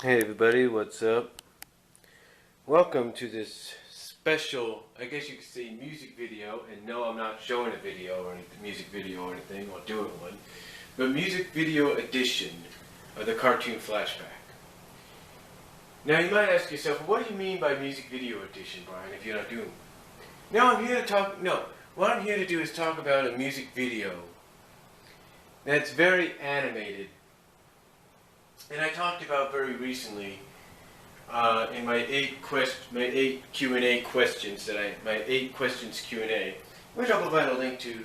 Hey everybody, what's up? Welcome to this special, I guess you could say, music video. And no, I'm not showing a video or a music video or anything, or doing one, but music video edition of the cartoon Flashback. Now you might ask yourself, what do you mean by music video edition, Brian, if you're not doing one? What I'm here to do is talk about a music video that's very animated. And I talked about very recently in my eight Q&A questions my 8 questions Q&A, which I'll provide a link to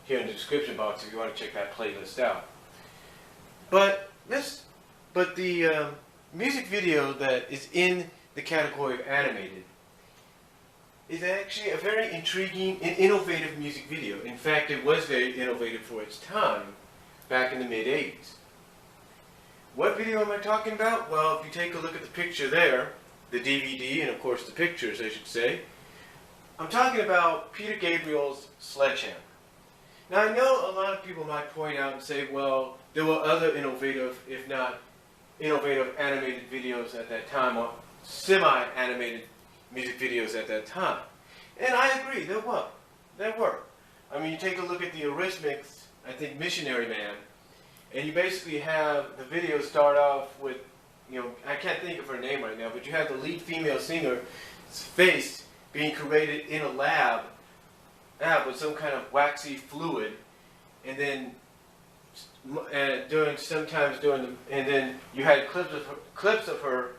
here in the description box if you want to check that playlist out. But the music video that is in the category of animated is actually a very intriguing and innovative music video. In fact, it was very innovative for its time back in the mid-80s. What video am I talking about? Well, if you take a look at the picture there, the DVD, and of course the pictures, I should say, I'm talking about Peter Gabriel's Sledgehammer. Now, I know a lot of people might point out and say, well, there were other innovative, if not innovative, animated videos at that time, or semi-animated music videos at that time. And I agree, there were. I mean, you take a look at the Eurythmics, I think Missionary Man, and you basically have the video start off with, I can't think of her name right now, but you have the lead female singer's face being created in a lab with some kind of waxy fluid, and then and then you had clips of her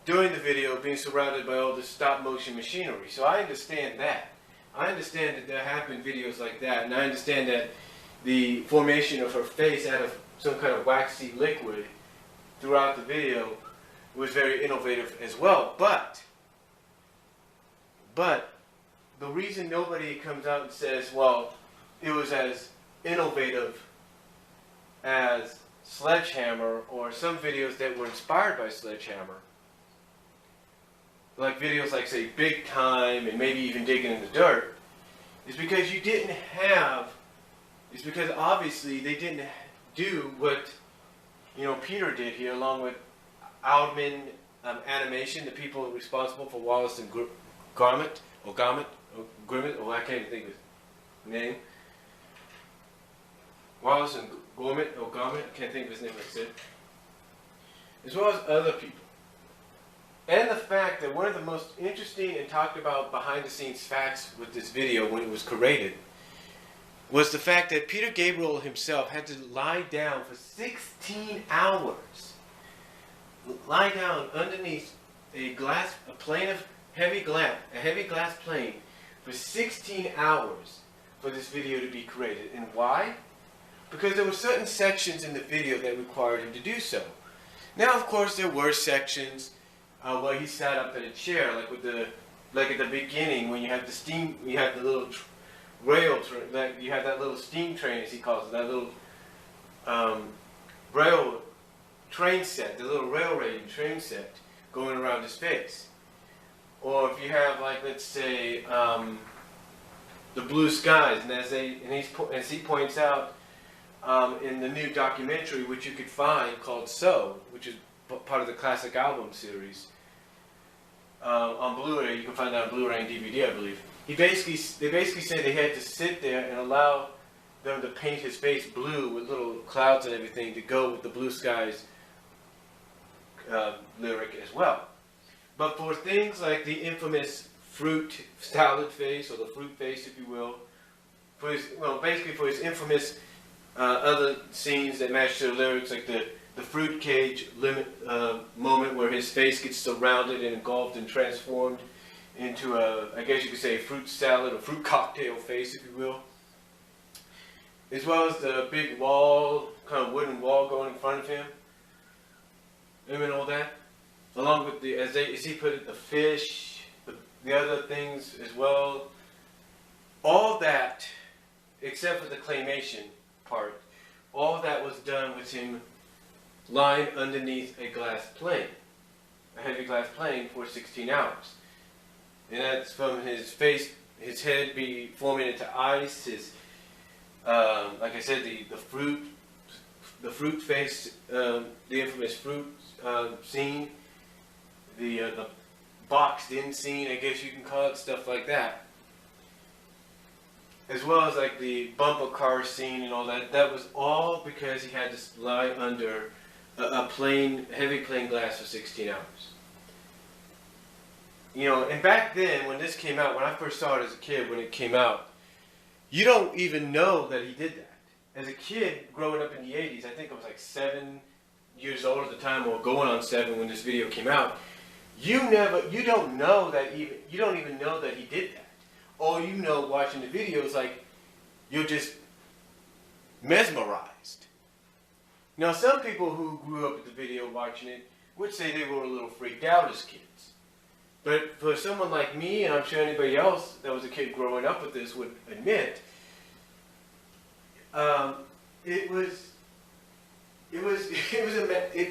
during the video being surrounded by all this stop motion machinery. So I understand that. I understand that there have been videos like that, and I understand that the formation of her face out of some kind of waxy liquid throughout the video was very innovative as well. But the reason nobody comes out and says, well, it was as innovative as Sledgehammer or some videos that were inspired by Sledgehammer, like videos like, say, Big Time and maybe even Digging in the Dirt, is because obviously they didn't do what Peter did here, along with Aardman Animation, the people responsible for Wallace and Gromit, I can't even think of his name. Wallace and Gromit, I can't think of his name, like I said. As well as other people. And the fact that one of the most interesting and talked about behind-the-scenes facts with this video when it was created was the fact that Peter Gabriel himself had to lie down for 16 hours. Lie down underneath a heavy glass plane for 16 hours for this video to be created. And why? Because there were certain sections in the video that required him to do so. Now, of course, there were sections where he sat up in a chair, like at the beginning when you have the little you have that little steam train, as he calls it, that little rail train set, the little railway train set going around his face. Or if you have, like, let's say, the blue skies, and as he points out in the new documentary, which you could find called So, which is part of the classic album series on Blu-ray. You can find that on Blu-ray and DVD, I believe. They basically said they had to sit there and allow them to paint his face blue with little clouds and everything to go with the blue skies lyric as well. But for things like the infamous fruit salad face, or the fruit face, if you will, for his infamous other scenes that match the lyrics, like the fruit cage moment where his face gets surrounded and engulfed and transformed into I guess you could say, a fruit salad or fruit cocktail face, if you will. As well as the big wall, kind of wooden wall going in front of him. And all that. Along with as he put it, the fish, the other things as well. All that, except for the claymation part, all that was done with him lying underneath a glass plane. A heavy glass plane for 16 hours. And that's from his face, his head be forming into ice, his, like I said, the fruit the fruit face, the infamous fruit scene, the boxed in scene, I guess you can call it, stuff like that. As well as like the bumper car scene and all that. That was all because he had to lie under a heavy plane glass for 16 hours. You know, and back then when this came out, when I first saw it as a kid, when it came out, you don't even know that he did that. As a kid growing up in the 80s, I think I was like 7 years old at the time, or going on 7 when this video came out. You don't know that you don't even know that he did that. All you know watching the video is like, you're just mesmerized. Now some people who grew up with the video watching it would say they were a little freaked out as kids. But for someone like me, and I'm sure anybody else that was a kid growing up with this would admit, it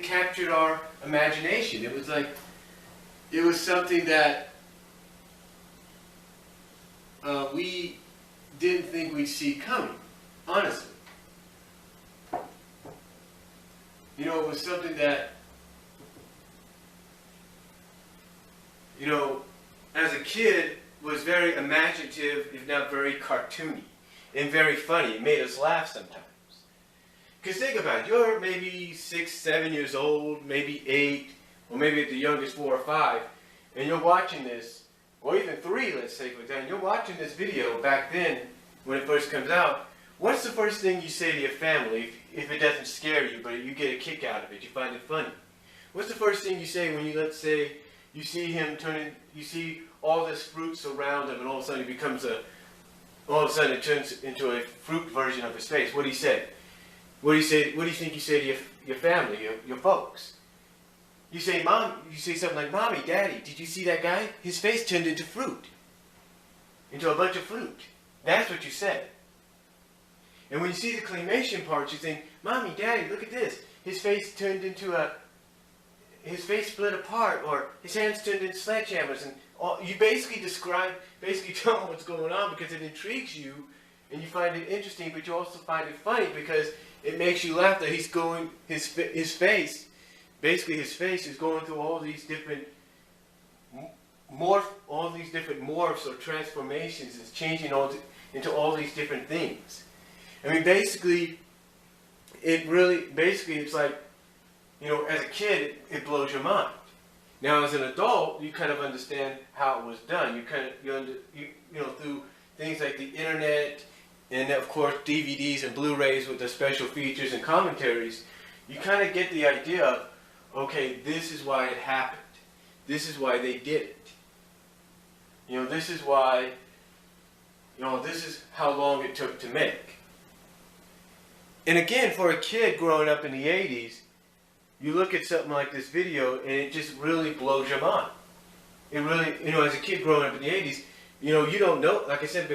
captured our imagination. It was something that we didn't think we'd see coming, honestly. You know, it was something that, you know, as a kid was very imaginative, if not very cartoony, and very funny. It made us laugh sometimes. Because think about it, you're maybe 6, 7 years old, maybe 8, or maybe at the youngest 4 or 5, and you're watching this, or even 3, let's say, for example, you're watching this video back then, when it first comes out. What's the first thing you say to your family if it doesn't scare you, but you get a kick out of it, you find it funny? What's the first thing you say when you, let's say, you see him you see all this fruit surround him, and all of a sudden it turns into a fruit version of his face? What do you say? What do you think you say to your family, your folks? You say, Mom, you say something like, Mommy, Daddy, did you see that guy? His face turned into fruit. Into a bunch of fruit. That's what you say. And when you see the claymation parts, you think, Mommy, Daddy, look at this. His face turned into his face split apart, or his hands turned into sledgehammers. And you basically tell them what's going on because it intrigues you and you find it interesting, but you also find it funny because it makes you laugh that his face is going through all these different morphs or transformations. It's changing into all these different things. I mean, basically, it's like, you know, as a kid, it blows your mind. Now, as an adult, you kind of understand how it was done. You know, through things like the internet, and of course DVDs and Blu-rays with the special features and commentaries, you kind of get the idea of, okay, this is why it happened. This is why they did it. You know, this is why, you know, this is how long it took to make. And again, for a kid growing up in the 80s, you look at something like this video and it just really blows your mind. It really, you know, as a kid growing up in the 80s, you know, you don't know, like I said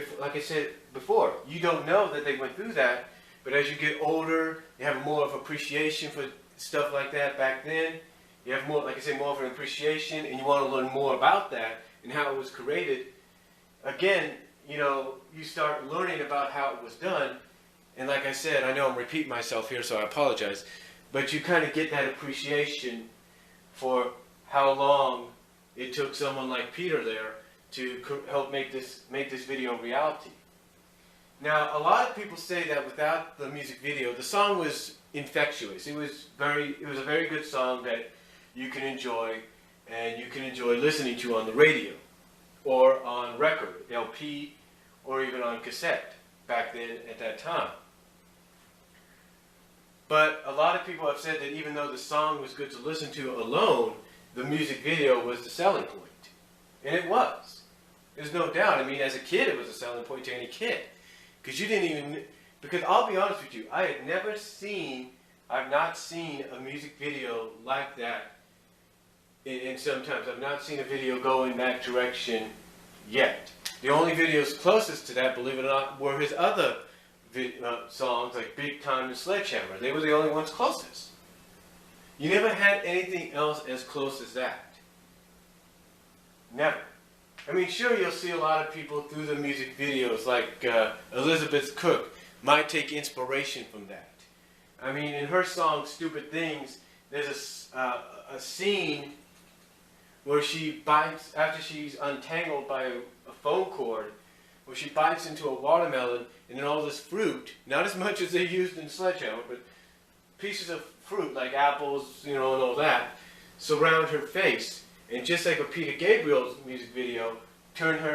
before, you don't know that they went through that, but as you get older, you have more of appreciation for stuff like that back then. You have more, like I said, more of an appreciation, and you want to learn more about that and how it was created. Again, you know, you start learning about how it was done, and like I said, I know I'm repeating myself here, so I apologize, but you kind of get that appreciation for how long it took someone like Peter there to help make this video a reality. Now, a lot of people say that without the music video, the song was infectious. It was a very good song that you can enjoy, and you can enjoy listening to on the radio, or on record, LP, or even on cassette back then at that time. But a lot of people have said that even though the song was good to listen to alone, the music video was the selling point. And it was. There's no doubt. I mean, as a kid, it was a selling point to any kid. Because I'll be honest with you, I've not seen a music video like that in some times. I've not seen a video go in that direction yet. The only videos closest to that, believe it or not, were his other songs like Big Time and Sledgehammer. They were the only ones closest. You never had anything else as close as that. Never. I mean, sure, you'll see a lot of people through the music videos, like Elizabeth Cook might take inspiration from that. I mean, in her song "Stupid Things," there's a scene where she bites after she's untangled by a phone cord, where she bites into a watermelon, and then all this fruit, not as much as they used in Sledgehammer, but pieces of fruit like apples, you know, and all that, surround her face. And just like with Peter Gabriel's music video, transform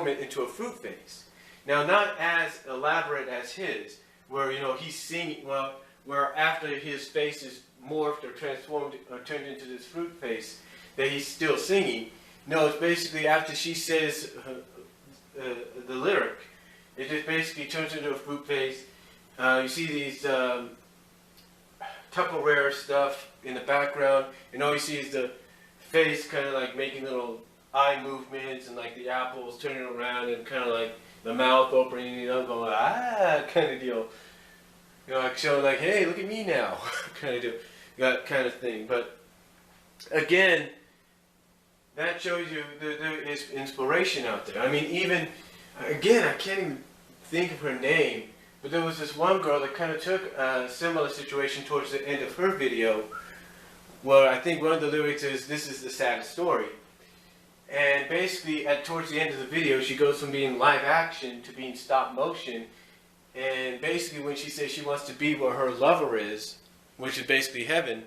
it into a fruit face. Now, not as elaborate as his, where, you know, he's singing, well, where after his face is morphed or transformed or turned into this fruit face, that he's still singing. No, it's basically after she says the lyric, it just basically turns into a fruit face. You see these Tupperware stuff in the background, and all you see is the face kind of like making little eye movements, and like the apples turning around, and kind of like the mouth opening, you know, going ah, kind of deal. You know, like showing like, hey, look at me now, kind of deal, that kind of thing. But again, that shows you there is inspiration out there. I mean, even again, I can't even think of her name. But there was this one girl that kind of took a similar situation towards the end of her video, where I think one of the lyrics is, "This is the saddest story." And basically, towards the end of the video, she goes from being live action to being stop motion. And basically, when she says she wants to be where her lover is, which is basically heaven,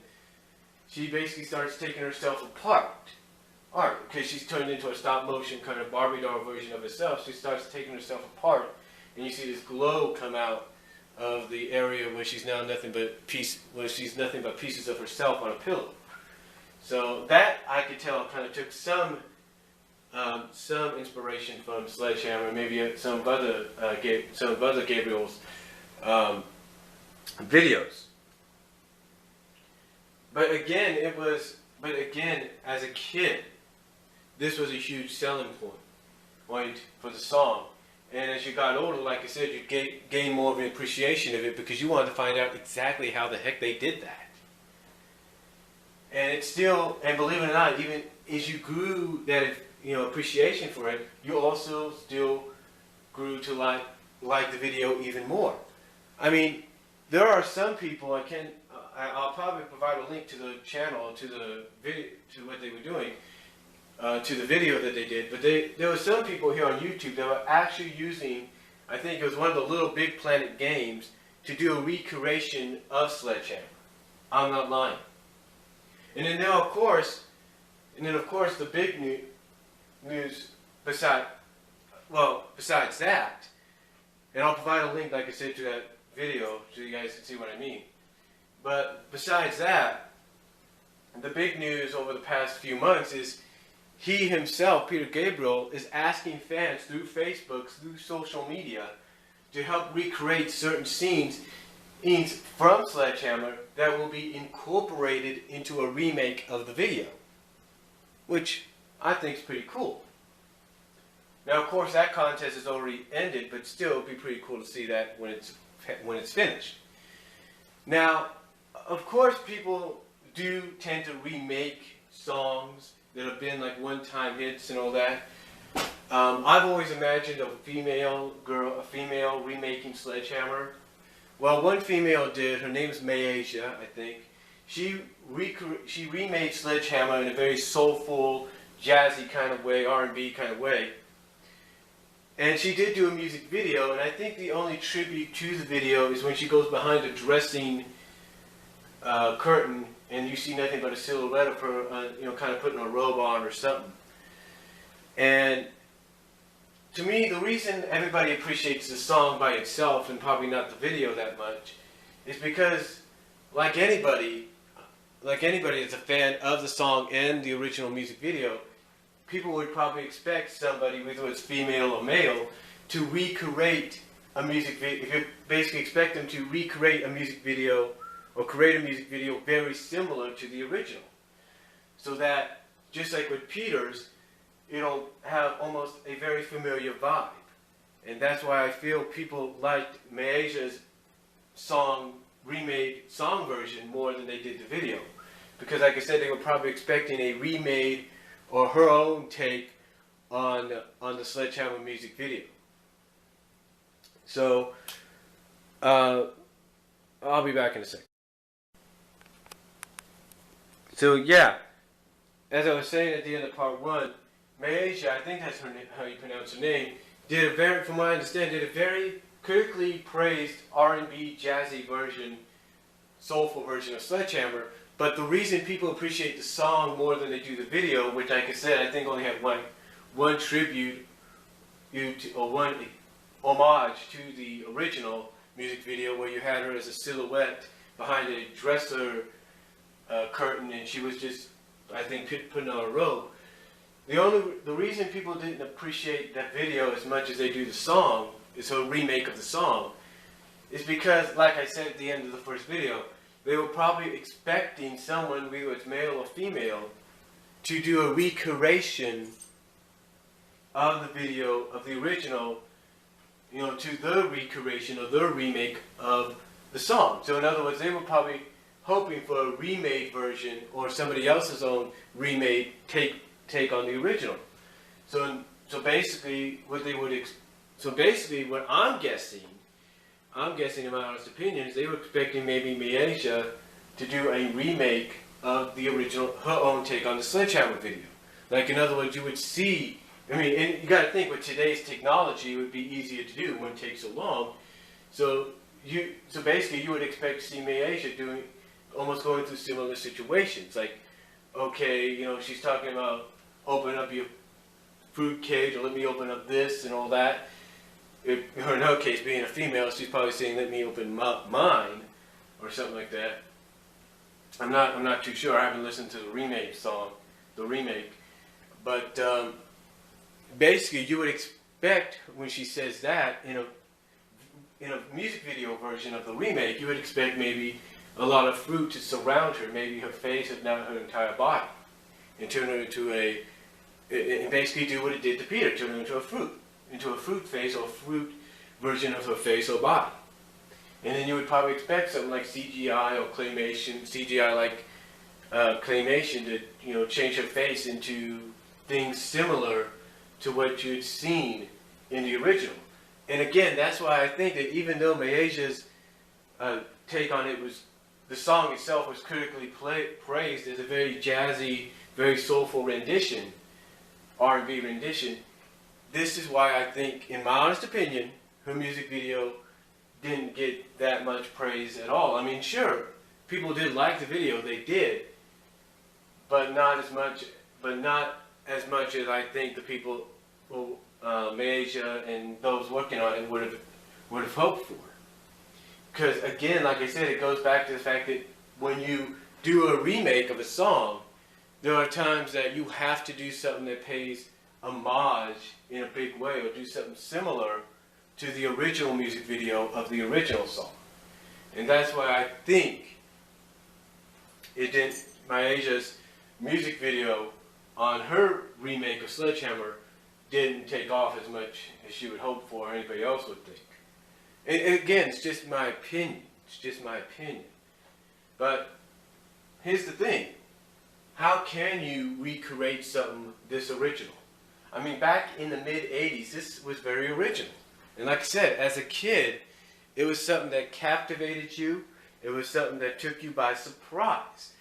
she basically starts taking herself apart. Because she's turned into a stop motion kind of Barbie doll version of herself. She starts taking herself apart. And you see this glow come out of the area where she's now nothing but pieces of herself on a pillow. So that I could tell kind of took some inspiration from Sledgehammer, maybe some of other Gabriel's videos. But again, as a kid, this was a huge selling point for the song. And as you got older, like I said, you gain more of an appreciation of it because you wanted to find out exactly how the heck they did that. And it's still, and believe it or not, even as you grew that, you know, appreciation for it, you also still grew to like the video even more. I mean, there are some people I'll probably provide a link to the channel, to the video, to what they were doing. To the video that they did, but there were some people here on YouTube that were actually using, I think it was one of the Little Big Planet games, to do a recreation of Sledgehammer. I'm not lying. And then of course, the big news besides that, and I'll provide a link, like I said, to that video so you guys can see what I mean. But besides that, the big news over the past few months is he himself, Peter Gabriel, is asking fans through Facebook, through social media, to help recreate certain scenes from Sledgehammer that will be incorporated into a remake of the video, which I think is pretty cool. Now, of course, that contest has already ended, but still, it'd be pretty cool to see that when it's finished. Now, of course, people do tend to remake songs that have been like one-time hits and all that. I've always imagined a female remaking Sledgehammer. Well, one female did. Her name is Mayasia, I think. She remade Sledgehammer in a very soulful, jazzy kind of way, R&B kind of way. And she did do a music video, and I think the only tribute to the video is when she goes behind a dressing curtain, and you see nothing but a silhouette of her, kind of putting a robe on or something. And to me, the reason everybody appreciates the song by itself and probably not the video that much is because, like anybody that's a fan of the song and the original music video, people would probably expect somebody, whether it's female or male, to recreate a music video. If you basically expect them to recreate a music video or create a music video very similar to the original. So that, just like with Peter's, it'll have almost a very familiar vibe. And that's why I feel people liked Mayasia's remade song version more than they did the video. Because like I said, they were probably expecting a remade or her own take on the Sledgehammer music video. So, I'll be back in a second. So yeah, as I was saying at the end of part 1, Maisha, I think that's how you pronounce her name, from what I understand, did a very critically praised R&B jazzy version, soulful version of Sledgehammer. But the reason people appreciate the song more than they do the video, which like I said, I think only had one tribute or one homage to the original music video, where you had her as a silhouette behind a dresser curtain, and she was just, I think, putting on a robe. The reason people didn't appreciate that video as much as they do the song, is her remake of the song, is because, like I said at the end of the first video, they were probably expecting someone, whether it's male or female, to do a recreation of the video of the original, to the recreation or the remake of the song. So in other words, they were probably hoping for a remade version or somebody else's own remade take on the original. So basically what I'm guessing in my honest opinion, is they were expecting maybe Maisha to do a remake of the original, her own take on the Sledgehammer video. Like, in other words, you would see, and you got to think with today's technology, it would be easier to do, it wouldn't take so long. So basically you would expect to see Maisha almost going through similar situations. Like, okay, she's talking about open up your fruit cage, or let me open up this and all that. In her case, being a female, she's probably saying, let me open mine, or something like that. I'm not too sure. I haven't listened to the remake, but basically, you would expect when she says that in a music video version of the remake, you would expect maybe a lot of fruit to surround her, maybe her face, if not her entire body, and turn her into and basically do what it did to Peter, turn her into a fruit face, or fruit version of her face or body. And then you would probably expect something like CGI or claymation, CGI-like claymation to change her face into things similar to what you'd seen in the original. And again, that's why I think that even though Maisha's take on it was, the song itself was critically praised as a very jazzy, very soulful rendition, R&B rendition, this is why I think, in my honest opinion, her music video didn't get that much praise at all. I mean, sure, people did like the video, they did, but not as much as I think the people, Maisha and those working on it would have hoped for. Because again, like I said, it goes back to the fact that when you do a remake of a song, there are times that you have to do something that pays homage in a big way, or do something similar to the original music video of the original song. And that's why I think Maisha's music video on her remake of Sledgehammer didn't take off as much as she would hope for, or anybody else would think. And again, it's just my opinion. But here's the thing. How can you recreate something this original? I mean, back in the mid-'80s, this was very original. And like I said, as a kid, it was something that captivated you. It was something that took you by surprise.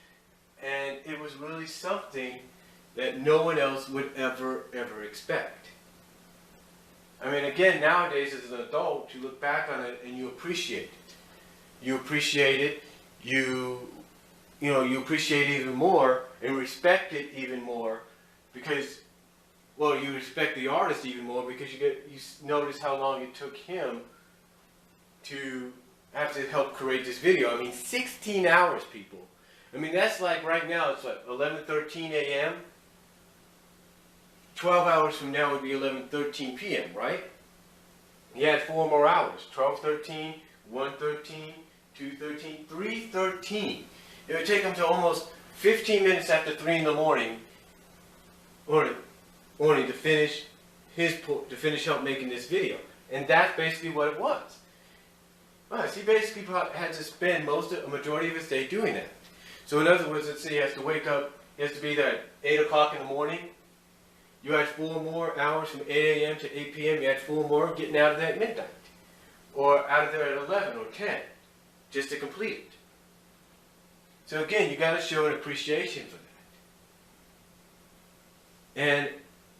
And it was really something that no one else would ever expect. I mean, again, nowadays as an adult, you look back on it and you appreciate it. You appreciate it, you appreciate it even more and respect it even more because, well, you respect the artist even more because you notice how long it took him to have to help create this video. I mean, 16 hours, people. I mean, that's like right now, it's like 11:13 a.m. 12 hours from now would be 11:13 p.m., right? He had 4 more hours. 12:13, 1:13, 2:13, 3:13. It would take him to almost 15 minutes after 3 in the morning to finish help making this video. And that's basically what it was. Right, so he basically had to spend a majority of his day doing that. So in other words, let's say he has to wake up, he has to be there at 8 o'clock in the morning. You had 4 more hours from 8 a.m. to 8 p.m. You had 4 more getting out of there at midnight. or out of there at 11 or 10, just to complete it. So again, you got to show an appreciation for that. And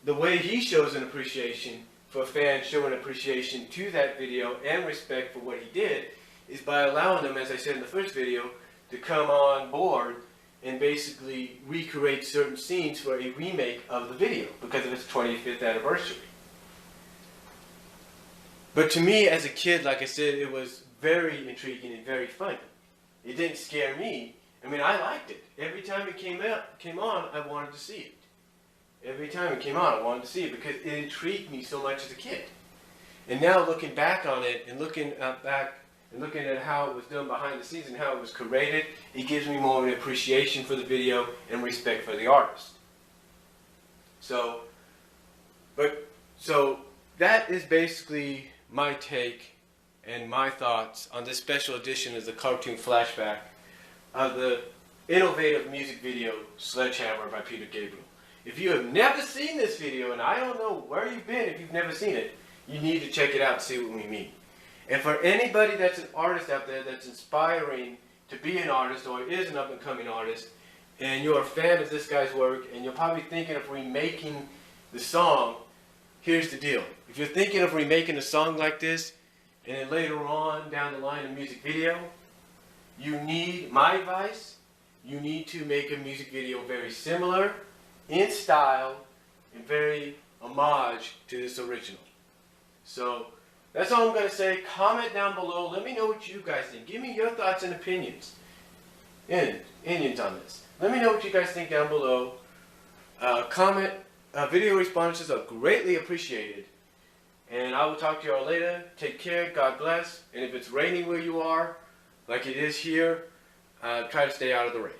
the way he shows an appreciation for a fan showing appreciation to that video and respect for what he did is by allowing them, as I said in the first video, to come on board and basically recreate certain scenes for a remake of the video because of its 25th anniversary. But to me, as a kid, like I said, it was very intriguing and very funny. It didn't scare me. I mean, I liked it. Every time it came on, I wanted to see it. Every time it came on, I wanted to see it because it intrigued me so much as a kid. And now looking back on it and looking at how it was done behind the scenes and how it was created, it gives me more of an appreciation for the video and respect for the artist. So that is basically my take and my thoughts on this special edition of the cartoon Flashback of the innovative music video Sledgehammer by Peter Gabriel. If you have never seen this video, and I don't know where you've been if you've never seen it, you need to check it out and see what we mean. And for anybody that's an artist out there that's inspiring to be an artist or is an up-and-coming artist, and you're a fan of this guy's work, and you're probably thinking of remaking the song, here's the deal. If you're thinking of remaking a song like this, and then later on down the line a music video, you need, my advice, you need to make a music video very similar in style and very homage to this original. So that's all I'm going to say. Comment down below. Let me know what you guys think. Give me your thoughts and opinions on this. Let me know what you guys think down below. Comment. Video responses are greatly appreciated. And I will talk to you all later. Take care. God bless. And if it's raining where you are, like it is here, try to stay out of the rain.